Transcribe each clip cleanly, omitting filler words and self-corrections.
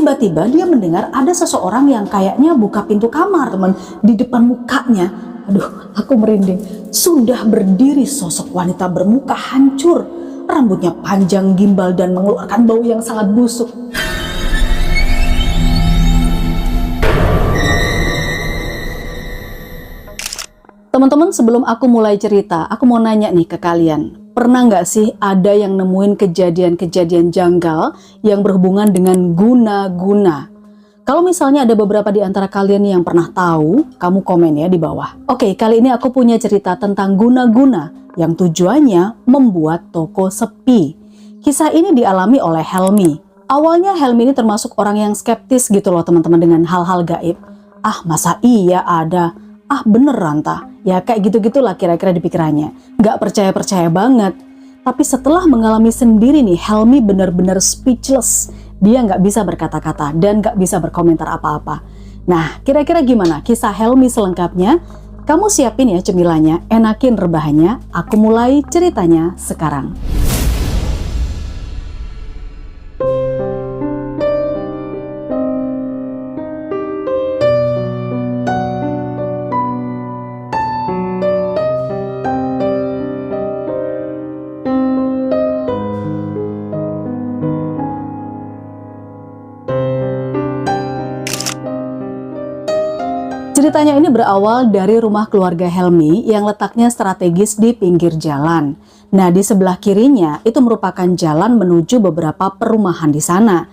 tiba-tiba dia mendengar ada seseorang yang kayaknya buka pintu kamar teman di depan mukanya. Aduh, aku merinding. Sudah berdiri sosok wanita bermuka hancur, rambutnya panjang gimbal dan mengeluarkan bau yang sangat busuk. Teman-teman, sebelum aku mulai cerita, aku mau nanya nih ke kalian. Pernah nggak sih ada yang nemuin kejadian-kejadian janggal yang berhubungan dengan guna-guna? Kalau misalnya ada beberapa di antara kalian yang pernah tahu, kamu komen ya di bawah. Oke, kali ini aku punya cerita tentang guna-guna yang tujuannya membuat toko sepi. Kisah ini dialami oleh Helmi. Awalnya Helmi ini termasuk orang yang skeptis gitu loh teman-teman dengan hal-hal gaib. Ah, masa iya ada? Ah, beneran tah? Ya kayak gitu-gitulah kira-kira di pikirannya. Nggak percaya-percaya banget. Tapi setelah mengalami sendiri nih, Helmi benar-benar speechless. Dia nggak bisa berkata-kata dan nggak bisa berkomentar apa-apa. Nah, kira-kira gimana kisah Helmi selengkapnya? Kamu siapin ya cemilannya, enakin rebahannya. Aku mulai ceritanya sekarang. Ceritanya ini berawal dari rumah keluarga Helmi yang letaknya strategis di pinggir jalan. Nah, di sebelah kirinya itu merupakan jalan menuju beberapa perumahan di sana.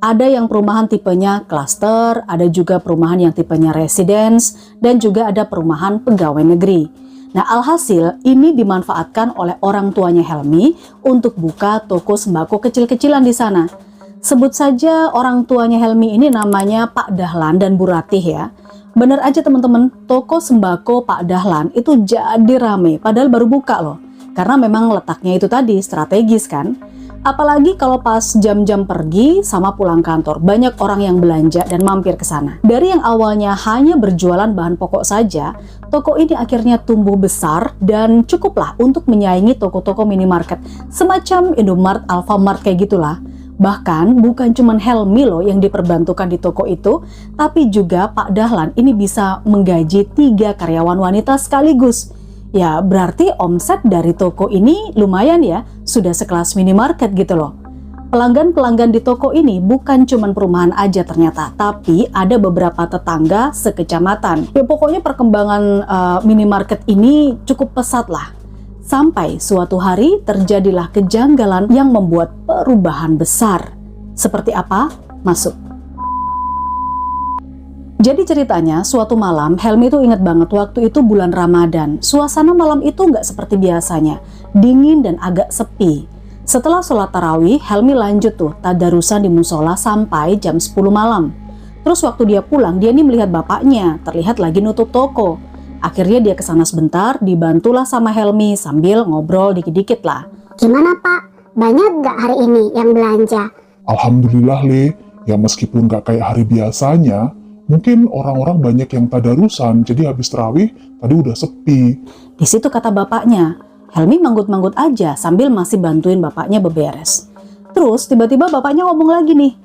Ada yang perumahan tipenya klaster, ada juga perumahan yang tipenya residence, dan juga ada perumahan pegawai negeri. Nah, alhasil ini dimanfaatkan oleh orang tuanya Helmi untuk buka toko sembako kecil-kecilan di sana. Sebut saja orang tuanya Helmi ini namanya Pak Dahlan dan Bu Ratih ya. Bener aja teman-teman, toko sembako Pak Dahlan itu jadi rame, padahal baru buka loh. Karena memang letaknya itu tadi strategis kan. Apalagi kalau pas jam-jam pergi sama pulang kantor, banyak orang yang belanja dan mampir ke sana. Dari yang awalnya hanya berjualan bahan pokok saja, toko ini akhirnya tumbuh besar dan cukuplah untuk menyaingi toko-toko minimarket, semacam Indomaret, Alfamart kayak gitulah. Bahkan bukan cuma Helmi loh yang diperbantukan di toko itu, tapi juga Pak Dahlan ini bisa menggaji 3 karyawan wanita sekaligus. Ya berarti omset dari toko ini lumayan ya, sudah sekelas minimarket gitu loh. Pelanggan-pelanggan di toko ini bukan cuma perumahan aja ternyata, tapi ada beberapa tetangga sekecamatan. Ya pokoknya perkembangan minimarket ini cukup pesat lah. Sampai suatu hari terjadilah kejanggalan yang membuat perubahan besar. Seperti apa? Masuk. Jadi ceritanya suatu malam Helmi itu ingat banget waktu itu bulan Ramadan. Suasana malam itu nggak seperti biasanya, dingin dan agak sepi. Setelah sholat tarawih, Helmi lanjut tuh tadarusan di musola sampai jam 10 malam. Terus waktu dia pulang, dia nih melihat bapaknya terlihat lagi nutup toko. Akhirnya dia kesana sebentar, dibantulah sama Helmi sambil ngobrol dikit-dikit lah. Gimana Pak? Banyak nggak hari ini yang belanja? Alhamdulillah Le, ya meskipun nggak kayak hari biasanya, mungkin orang-orang banyak yang tadarusan, jadi habis tarawih tadi udah sepi. Di situ kata bapaknya, Helmi manggut-manggut aja sambil masih bantuin bapaknya beberes. Terus tiba-tiba bapaknya ngomong lagi nih.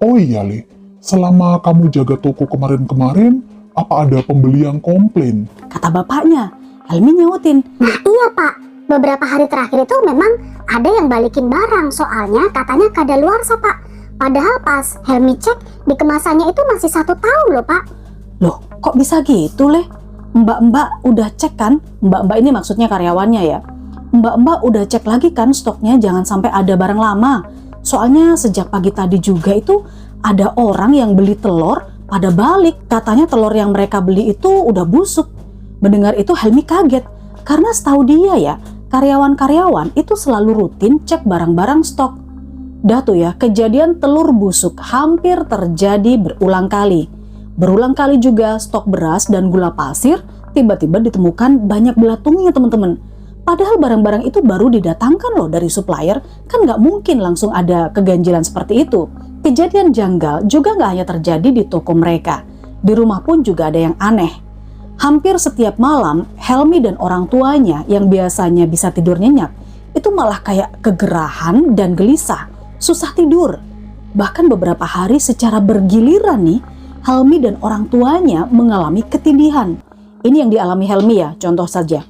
Oh iya Le, selama kamu jaga toko kemarin-kemarin, apa ada pembeli yang komplain? Kata bapaknya. Helmi nyautin. Nah iya Pak, beberapa hari terakhir itu memang ada yang balikin barang, soalnya katanya kadaluarsa Pak. Padahal pas Helmi cek, di kemasannya itu masih 1 tahun loh Pak. Loh kok bisa gitu Le? Mbak-mbak udah cek kan? Mbak-mbak ini maksudnya karyawannya ya. Mbak-mbak udah cek lagi kan stoknya, jangan sampai ada barang lama. Soalnya sejak pagi tadi juga itu ada orang yang beli telur pada balik, katanya telur yang mereka beli itu udah busuk. Mendengar itu Helmi kaget, karena setahu dia ya, karyawan-karyawan itu selalu rutin cek barang-barang stok. Dah tuh ya, kejadian telur busuk hampir terjadi berulang kali. Berulang kali juga stok beras dan gula pasir tiba-tiba ditemukan banyak belatungnya teman-teman. Padahal barang-barang itu baru didatangkan loh dari supplier, kan nggak mungkin langsung ada keganjilan seperti itu. Kejadian janggal juga nggak hanya terjadi di toko mereka, di rumah pun juga ada yang aneh. Hampir setiap malam, Helmi dan orang tuanya yang biasanya bisa tidur nyenyak, itu malah kayak kegerahan dan gelisah, susah tidur. Bahkan beberapa hari secara bergiliran nih, Helmi dan orang tuanya mengalami ketindihan. Ini yang dialami Helmi ya, contoh saja.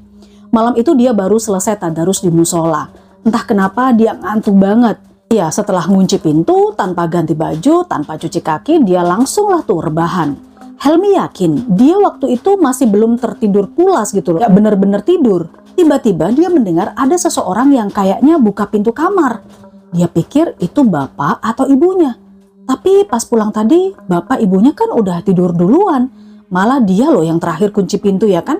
Malam itu dia baru selesai tadarus di musola. Entah kenapa dia ngantuk banget. Ya, setelah ngunci pintu, tanpa ganti baju, tanpa cuci kaki, dia langsunglah tuh rebahan. Helmi yakin dia waktu itu masih belum tertidur pulas gitu loh. Gak bener-bener tidur. Tiba-tiba dia mendengar ada seseorang yang kayaknya buka pintu kamar. Dia pikir itu bapak atau ibunya. Tapi pas pulang tadi, bapak ibunya kan udah tidur duluan. Malah dia loh yang terakhir kunci pintu ya kan.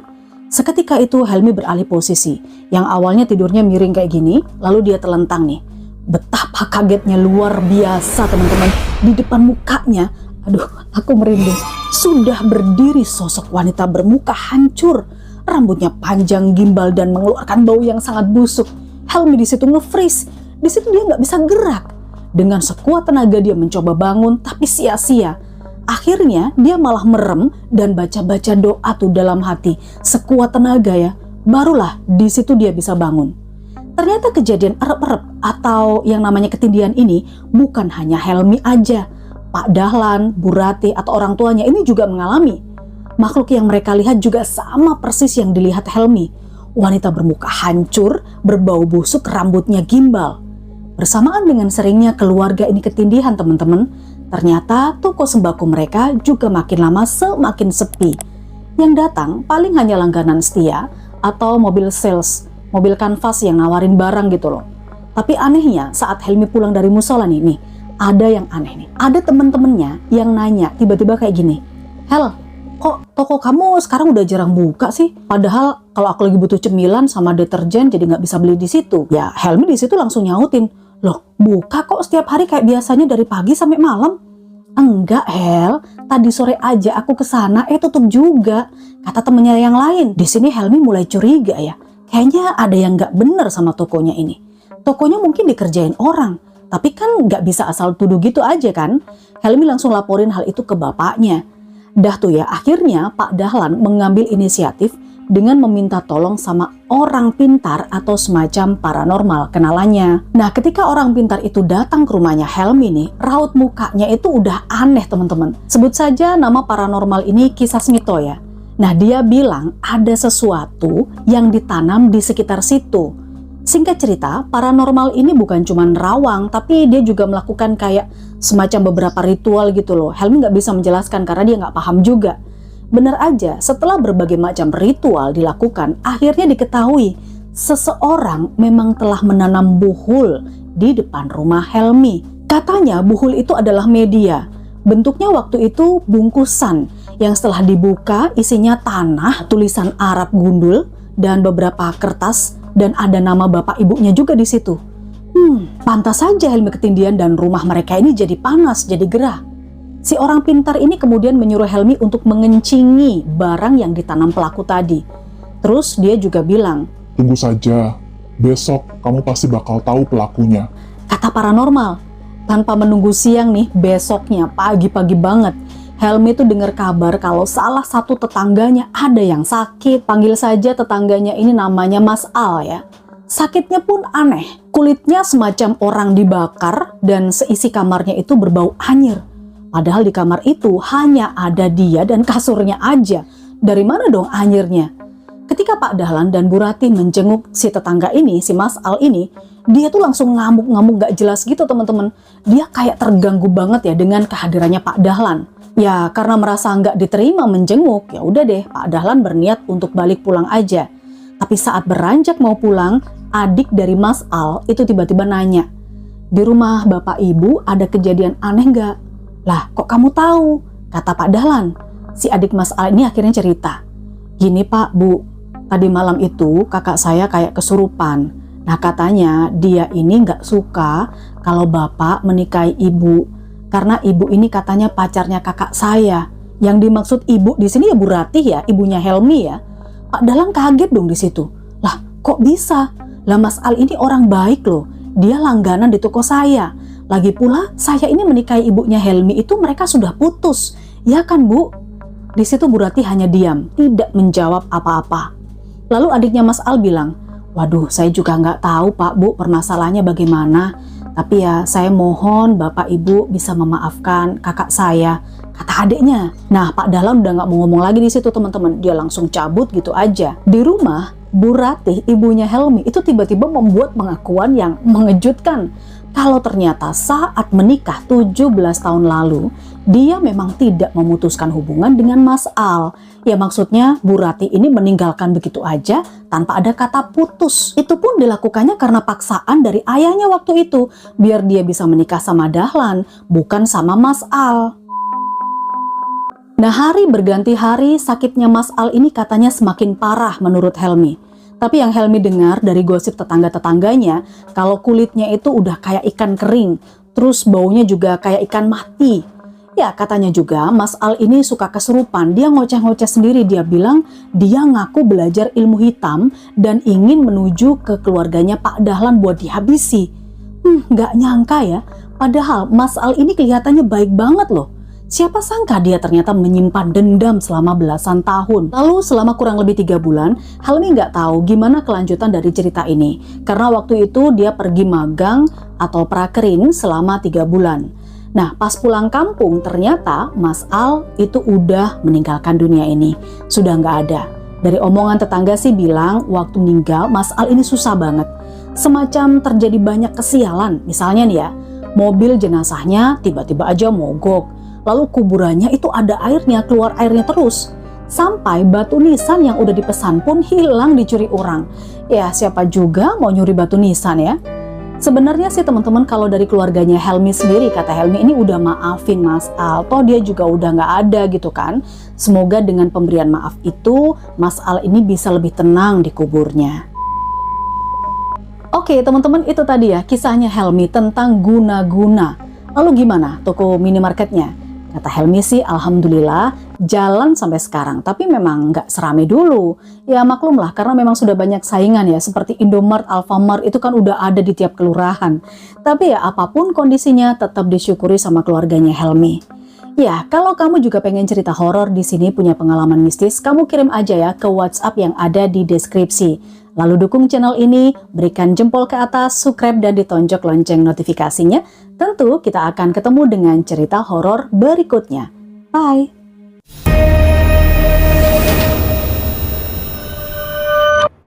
Seketika itu Helmi beralih posisi. Yang awalnya tidurnya miring kayak gini, lalu dia telentang nih. Betapa kagetnya luar biasa teman-teman. Di depan mukanya, aduh aku merinding, sudah berdiri sosok wanita bermuka hancur. Rambutnya panjang, gimbal, dan mengeluarkan bau yang sangat busuk. Helmi di situ nge-freeze. Di situ dia nggak bisa gerak. Dengan sekuat tenaga dia mencoba bangun, tapi sia-sia. Akhirnya dia malah merem dan baca-baca doa tuh dalam hati. Sekuat tenaga ya, barulah di situ dia bisa bangun. Ternyata kejadian erep-erep atau yang namanya ketindihan ini bukan hanya Helmi aja. Pak Dahlan, Bu Rati, atau orang tuanya ini juga mengalami. Makhluk yang mereka lihat juga sama persis yang dilihat Helmi. Wanita bermuka hancur, berbau busuk, rambutnya gimbal. Bersamaan dengan seringnya keluarga ini ketindihan teman-teman, ternyata toko sembako mereka juga makin lama semakin sepi. Yang datang paling hanya langganan setia atau mobil sales, mobil kanvas yang nawarin barang gitu loh. Tapi anehnya saat Helmi pulang dari musola nih, ada yang aneh nih. Ada temen-temennya yang nanya tiba-tiba kayak gini, "Hel, kok toko kamu sekarang udah jarang buka sih? Padahal kalau aku lagi butuh cemilan sama deterjen jadi nggak bisa beli di situ." Ya Helmi di situ langsung nyautin, "Loh, buka kok setiap hari kayak biasanya dari pagi sampai malam." "Enggak, Hel. Tadi sore aja aku kesana, tutup juga," kata temennya yang lain. Di sini Helmi mulai curiga ya. Kayaknya ada yang nggak bener sama tokonya ini. Tokonya mungkin dikerjain orang, tapi kan nggak bisa asal tuduh gitu aja kan. Helmi langsung laporin hal itu ke bapaknya. Dah tuh ya, akhirnya Pak Dahlan mengambil inisiatif dengan meminta tolong sama orang pintar atau semacam paranormal kenalannya. Nah, ketika orang pintar itu datang ke rumahnya Helmi nih, raut mukanya itu udah aneh teman-teman. Sebut saja nama paranormal ini Kisah Smito ya. Nah, dia bilang ada sesuatu yang ditanam di sekitar situ. Singkat cerita, paranormal ini bukan cuma nerawang, tapi dia juga melakukan kayak semacam beberapa ritual gitu loh. Helmi nggak bisa menjelaskan karena dia nggak paham juga. Bener aja, setelah berbagai macam ritual dilakukan, akhirnya diketahui seseorang memang telah menanam buhul di depan rumah Helmi. Katanya buhul itu adalah media. Bentuknya waktu itu bungkusan yang setelah dibuka isinya tanah, tulisan Arab gundul, dan beberapa kertas, dan ada nama bapak ibunya juga di situ. Pantas saja Helmi ketindihan dan rumah mereka ini jadi panas, jadi gerah. Si orang pintar ini kemudian menyuruh Helmi untuk mengencingi barang yang ditanam pelaku tadi. Terus dia juga bilang, "Tunggu saja, besok kamu pasti bakal tahu pelakunya." Kata paranormal. Tanpa menunggu siang nih, besoknya pagi-pagi banget, Helmi tuh dengar kabar kalau salah satu tetangganya ada yang sakit. Panggil saja tetangganya ini namanya Mas Al ya. Sakitnya pun aneh, kulitnya semacam orang dibakar dan seisi kamarnya itu berbau anyir. Padahal di kamar itu hanya ada dia dan kasurnya aja. Dari mana dong anyirnya? Ketika Pak Dahlan dan Bu Rati menjenguk si tetangga ini, si Mas Al ini, dia tuh langsung ngamuk-ngamuk gak jelas gitu teman-teman. Dia kayak terganggu banget ya dengan kehadirannya Pak Dahlan. Ya karena merasa nggak diterima menjenguk, ya udah deh Pak Dahlan berniat untuk balik pulang aja. Tapi saat beranjak mau pulang, adik dari Mas Al itu tiba-tiba nanya, "Di rumah Bapak Ibu ada kejadian aneh nggak?" "Lah kok kamu tahu?" kata Pak Dahlan. Si adik Mas Al ini akhirnya cerita, "Gini Pak, Bu, tadi malam itu kakak saya kayak kesurupan. Nah katanya dia ini nggak suka kalau Bapak menikahi Ibu. Karena ibu ini katanya pacarnya kakak saya." Yang dimaksud ibu di sini ya Bu Ratih ya, ibunya Helmi ya. Pak Dahlan kaget dong di situ. Lah kok bisa? Lah Mas Al ini orang baik loh. Dia langganan di toko saya. Lagi pula saya ini menikahi ibunya Helmi itu mereka sudah putus. Ya kan Bu? Di situ Bu Ratih hanya diam, tidak menjawab apa-apa. Lalu adiknya Mas Al bilang, "Waduh, saya juga nggak tahu Pak Bu permasalahannya bagaimana. Tapi ya saya mohon Bapak Ibu bisa memaafkan kakak saya, kata adiknya. Nah Pak Dahlan udah nggak mau ngomong lagi di situ teman-teman, dia langsung cabut gitu aja. Di rumah, Bu Ratih, ibunya Helmi itu tiba-tiba membuat pengakuan yang mengejutkan. Kalau ternyata saat menikah 17 tahun lalu, dia memang tidak memutuskan hubungan dengan Mas Al. Ya maksudnya Bu Ratih ini meninggalkan begitu aja tanpa ada kata putus. Itu pun dilakukannya karena paksaan dari ayahnya waktu itu, biar dia bisa menikah sama Dahlan, bukan sama Mas Al. Nah hari berganti hari, sakitnya Mas Al ini katanya semakin parah menurut Helmi. Tapi yang Helmi dengar dari gosip tetangga-tetangganya, kalau kulitnya itu udah kayak ikan kering, terus baunya juga kayak ikan mati. Ya katanya juga Mas Al ini suka kesurupan, dia ngoceh-ngoceh sendiri, dia bilang dia ngaku belajar ilmu hitam dan ingin menuju ke keluarganya Pak Dahlan buat dihabisi. Nggak nyangka ya, padahal Mas Al ini kelihatannya baik banget loh. Siapa sangka dia ternyata menyimpan dendam selama belasan tahun. Lalu selama kurang lebih 3 bulan, Helmi nggak tahu gimana kelanjutan dari cerita ini. Karena waktu itu dia pergi magang atau prakerin selama 3 bulan. Nah pas pulang kampung ternyata Mas Al itu udah meninggalkan dunia ini. Sudah nggak ada. Dari omongan tetangga sih bilang waktu meninggal Mas Al ini susah banget. Semacam terjadi banyak kesialan. Misalnya nih ya, mobil jenazahnya tiba-tiba aja mogok. Lalu kuburannya itu ada airnya, keluar airnya terus. Sampai batu nisan yang udah dipesan pun hilang dicuri orang. Ya siapa juga mau nyuri batu nisan ya. Sebenarnya sih teman-teman kalau dari keluarganya Helmi sendiri, kata Helmi ini udah maafin Mas Al. Toh dia juga udah nggak ada gitu kan. Semoga dengan pemberian maaf itu Mas Al ini bisa lebih tenang di kuburnya. Oke teman-teman, itu tadi ya kisahnya Helmi tentang guna-guna. Lalu gimana toko minimarketnya? Kata Helmi sih alhamdulillah jalan sampai sekarang, tapi memang nggak serame dulu. Ya maklum lah karena memang sudah banyak saingan ya, seperti Indomart, Alfamart itu kan udah ada di tiap kelurahan. Tapi ya apapun kondisinya tetap disyukuri sama keluarganya Helmi. Ya, kalau kamu juga pengen cerita horor di sini punya pengalaman mistis, kamu kirim aja ya ke WhatsApp yang ada di deskripsi. Lalu dukung channel ini, berikan jempol ke atas, subscribe dan ditonjok lonceng notifikasinya. Tentu kita akan ketemu dengan cerita horor berikutnya. Bye!